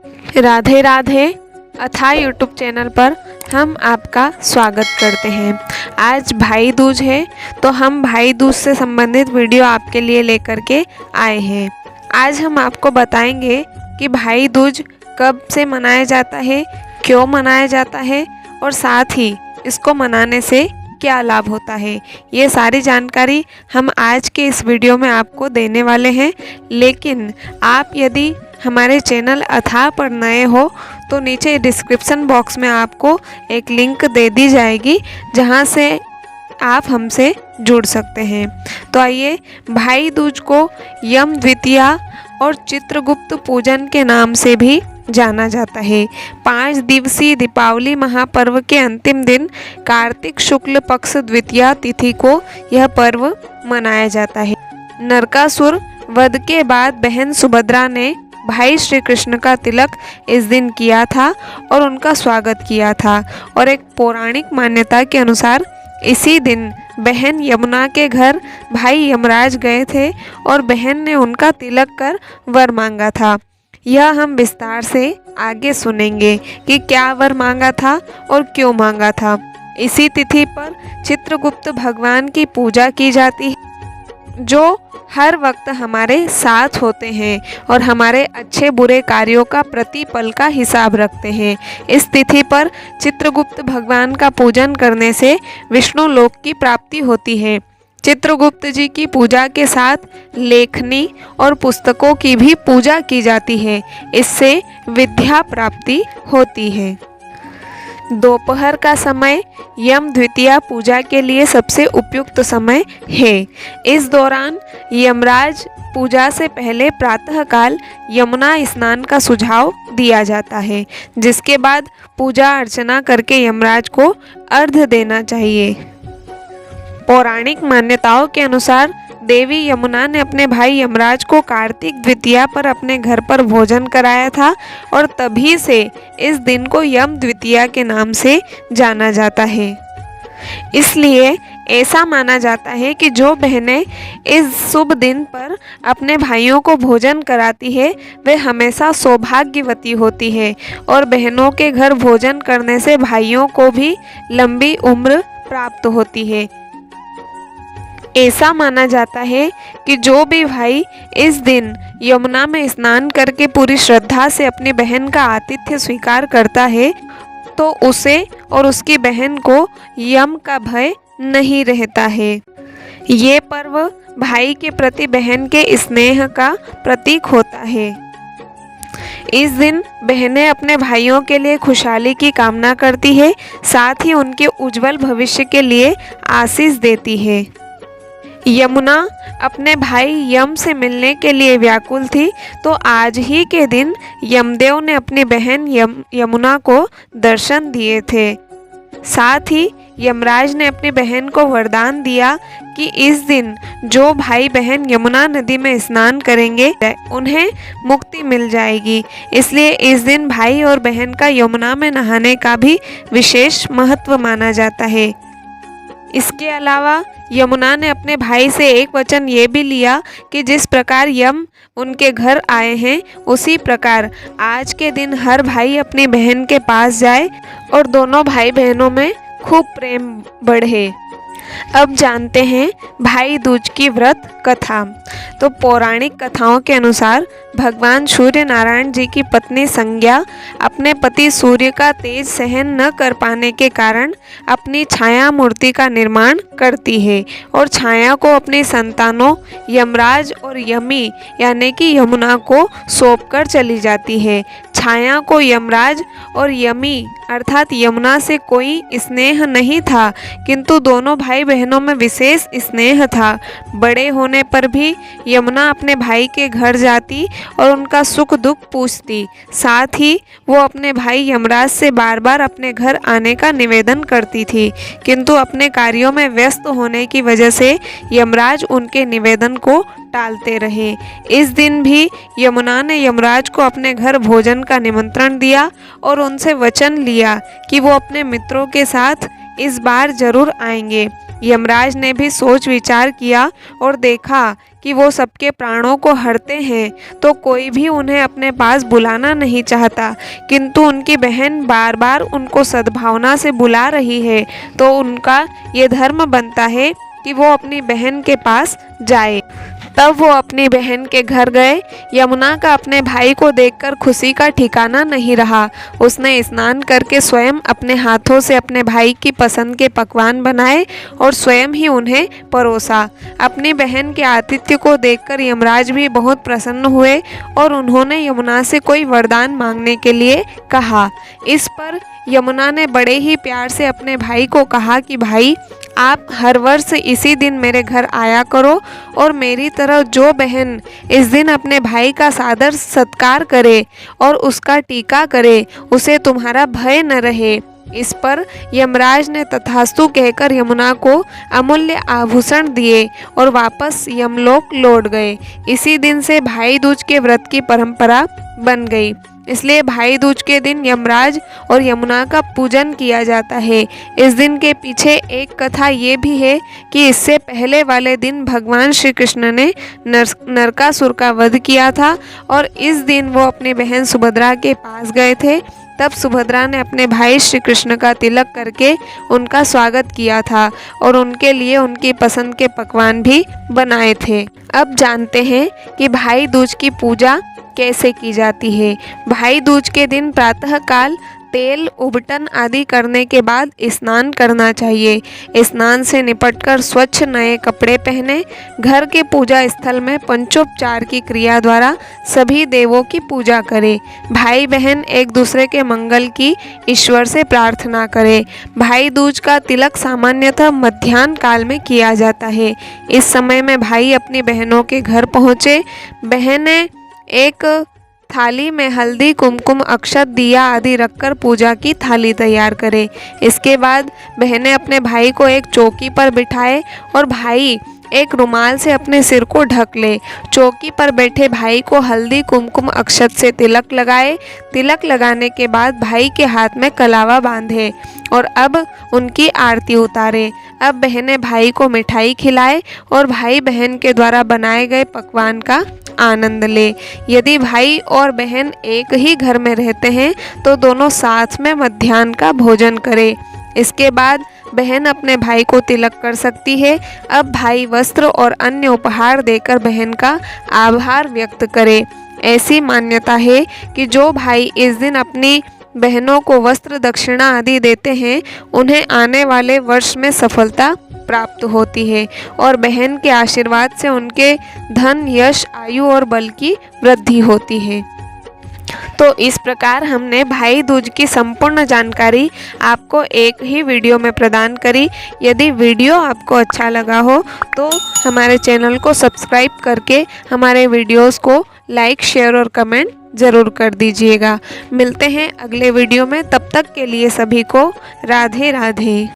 राधे राधे अथाह YouTube channel पर हम आपका स्वागत करते हैं। आज भाई दूज है तो हम भाई दूज से संबंधित वीडियो आपके लिए लेकर के आए हैं। आज हम आपको बताएंगे कि भाई दूज कब से मनाया जाता है, क्यों मनाया जाता है और साथ ही इसको मनाने से क्या लाभ होता है। ये सारी जानकारी हम आज के इस वीडियो में आपको देने वाले हैं। लेकिन आप यदि हमारे चैनल अथाह पर नए हो तो नीचे डिस्क्रिप्शन बॉक्स में आपको एक लिंक दे दी जाएगी जहां से आप हमसे जुड़ सकते हैं। तो आइए, भाई दूज को यम द्वितीया और चित्रगुप्त पूजन के नाम से भी जाना जाता है। 5 दिवसीय दीपावली महापर्व के अंतिम दिन कार्तिक शुक्ल पक्ष द्वितीया तिथि को यह पर्व मनाया जाता है। नरकासुर वध के बाद बहन सुभद्रा ने भाई श्री कृष्ण का तिलक इस दिन किया था और उनका स्वागत किया था। और एक पौराणिक मान्यता के अनुसार इसी दिन बहन यमुना के घर भाई यमराज गए थे और बहन ने उनका तिलक कर वर मांगा था। यह हम विस्तार से आगे सुनेंगे कि क्या वर मांगा था और क्यों मांगा था। इसी तिथि पर चित्रगुप्त भगवान की पूजा की जाती है जो हर वक्त हमारे साथ होते हैं और हमारे अच्छे बुरे कार्यों का प्रतिपल का हिसाब रखते हैं। इस तिथि पर चित्रगुप्त भगवान का पूजन करने से विष्णु लोक की प्राप्ति होती है। चित्रगुप्त जी की पूजा के साथ लेखनी और पुस्तकों की भी पूजा की जाती है। इससे विद्या प्राप्ति होती है। दोपहर का समय यम द्वितीया पूजा के लिए सबसे उपयुक्त समय है। इस दौरान यमराज पूजा से पहले प्रातःकाल यमुना स्नान का सुझाव दिया जाता है, जिसके बाद पूजा अर्चना करके यमराज को अर्घ्य देना चाहिए। पौराणिक मान्यताओं के अनुसार देवी यमुना ने अपने भाई यमराज को कार्तिक द्वितीया पर अपने घर पर भोजन कराया था और तभी से इस दिन को यम द्वितीया के नाम से जाना जाता है। इसलिए ऐसा माना जाता है कि जो बहनें इस शुभ दिन पर अपने भाइयों को भोजन कराती है वे हमेशा सौभाग्यवती होती है और बहनों के घर भोजन करने से भाइयों को भी लंबी उम्र प्राप्त होती है। ऐसा माना जाता है कि जो भी भाई इस दिन यमुना में स्नान करके पूरी श्रद्धा से अपनी बहन का आतिथ्य स्वीकार करता है तो उसे और उसकी बहन को यम का भय नहीं रहता है। ये पर्व भाई के प्रति बहन के स्नेह का प्रतीक होता है। इस दिन बहनें अपने भाइयों के लिए खुशहाली की कामना करती है, साथ ही उनके उज्जवल भविष्य के लिए आशीष देती है। यमुना अपने भाई यम से मिलने के लिए व्याकुल थी, तो आज ही के दिन यमदेव ने अपनी बहन यमुना को दर्शन दिए थे। साथ ही यमराज ने अपनी बहन को वरदान दिया कि इस दिन जो भाई बहन यमुना नदी में स्नान करेंगे उन्हें मुक्ति मिल जाएगी। इसलिए इस दिन भाई और बहन का यमुना में नहाने का भी विशेष महत्व माना जाता है। इसके अलावा यमुना ने अपने भाई से एक वचन ये भी लिया कि जिस प्रकार यम उनके घर आए हैं उसी प्रकार आज के दिन हर भाई अपनी बहन के पास जाए और दोनों भाई बहनों में खूब प्रेम बढ़े। अब जानते हैं भाई दूज की व्रत कथा। तो पौराणिक कथाओं के अनुसार भगवान सूर्य नारायण जी की पत्नी संज्ञा अपने पति सूर्य का तेज सहन न कर पाने के कारण अपनी छाया मूर्ति का निर्माण करती है और छाया को अपनी संतानों यमराज और यमी यानी कि यमुना को सौंप कर चली जाती है। छाया को यमराज और यमी अर्थात यमुना से कोई स्नेह नहीं था, किंतु दोनों भाई बहनों में विशेष स्नेह था। बड़े होने पर भी यमुना अपने भाई के घर जाती और उनका सुख दुख पूछती। साथ ही वो अपने भाई यमराज से बार बार अपने घर आने का निवेदन करती थी, किंतु अपने कार्यों में व्यस्त होने की वजह से यमराज उनके निवेदन को टालते रहे। इस दिन भी यमुना ने यमराज को अपने घर भोजन का निमंत्रण दिया और उनसे वचन लिया कि वो अपने मित्रों के साथ इस बार जरूर आएंगे। यमराज ने भी सोच विचार किया और देखा कि वो सबके प्राणों को हरते हैं तो कोई भी उन्हें अपने पास बुलाना नहीं चाहता, किंतु उनकी बहन बार बार उनको सद्भावना से बुला रही है, तो उनका ये धर्म बनता है कि वो अपनी बहन के पास जाए। तब वो अपनी बहन के घर गए। यमुना का अपने भाई को देखकर खुशी का ठिकाना नहीं रहा। उसने स्नान करके स्वयं अपने हाथों से अपने भाई की पसंद के पकवान बनाए और स्वयं ही उन्हें परोसा। अपनी बहन के आतिथ्य को देखकर यमराज भी बहुत प्रसन्न हुए और उन्होंने यमुना से कोई वरदान मांगने के लिए कहा। इस पर यमुना ने बड़े ही प्यार से अपने भाई को कहा कि भाई, आप हर वर्ष इसी दिन मेरे घर आया करो और मेरी तरह जो बहन इस दिन अपने भाई का सादर सत्कार करे और उसका टीका करे, उसे तुम्हारा भय न रहे। इस पर यमराज ने तथास्तु कहकर यमुना को अमूल्य आभूषण दिए और वापस यमलोक लौट गए। इसी दिन से भाई दूज के व्रत की परंपरा बन गई। इसलिए भाई दूज के दिन यमराज और यमुना का पूजन किया जाता है। इस दिन के पीछे एक कथा ये भी है कि इससे पहले वाले दिन भगवान श्री कृष्ण ने नरकासुर का वध किया था और इस दिन वो अपनी बहन सुभद्रा के पास गए थे। तब सुभद्रा ने अपने भाई श्री कृष्ण का तिलक करके उनका स्वागत किया था और उनके लिए उनकी पसंद के पकवान भी बनाए थे। अब जानते हैं कि भाई दूज की पूजा कैसे की जाती है। भाई दूज के दिन प्रातःकाल तेल उबटन आदि करने के बाद स्नान करना चाहिए। स्नान से निपटकर स्वच्छ नए कपड़े पहने घर के पूजा स्थल में पंचोपचार की क्रिया द्वारा सभी देवों की पूजा करें। भाई बहन एक दूसरे के मंगल की ईश्वर से प्रार्थना करें। भाई दूज का तिलक सामान्यतः मध्याह्न काल में किया जाता है। इस समय में भाई अपनी बहनों के घर पहुँचे। बहनें एक थाली में हल्दी, कुमकुम, अक्षत, दिया आदि रखकर पूजा की थाली तैयार करें। इसके बाद बहनें अपने भाई को एक चौकी पर बिठाए और भाई एक रुमाल से अपने सिर को ढक ले। चौकी पर बैठे भाई को हल्दी, कुमकुम, अक्षत से तिलक लगाए। तिलक लगाने के बाद भाई के हाथ में कलावा बांधे और अब उनकी आरती उतारे। अब बहनें भाई को मिठाई खिलाए और भाई बहन के द्वारा बनाए गए पकवान का आनंद ले। यदि भाई और बहन एक ही घर में रहते हैं तो दोनों साथ में मध्याह्न का भोजन करें। इसके बाद बहन अपने भाई को तिलक कर सकती है। अब भाई वस्त्र और अन्य उपहार देकर बहन का आभार व्यक्त करे। ऐसी मान्यता है कि जो भाई इस दिन अपनी बहनों को वस्त्र, दक्षिणा आदि देते हैं, उन्हें आने वाले वर्ष में सफलता प्राप्त होती है और बहन के आशीर्वाद से उनके धन, यश, आयु और बल की वृद्धि होती है। तो इस प्रकार हमने भाई दूज की संपूर्ण जानकारी आपको एक ही वीडियो में प्रदान करी। यदि वीडियो आपको अच्छा लगा हो तो हमारे चैनल को सब्सक्राइब करके हमारे वीडियोस को लाइक, शेयर और कमेंट ज़रूर कर दीजिएगा। मिलते हैं अगले वीडियो में, तब तक के लिए सभी को राधे राधे।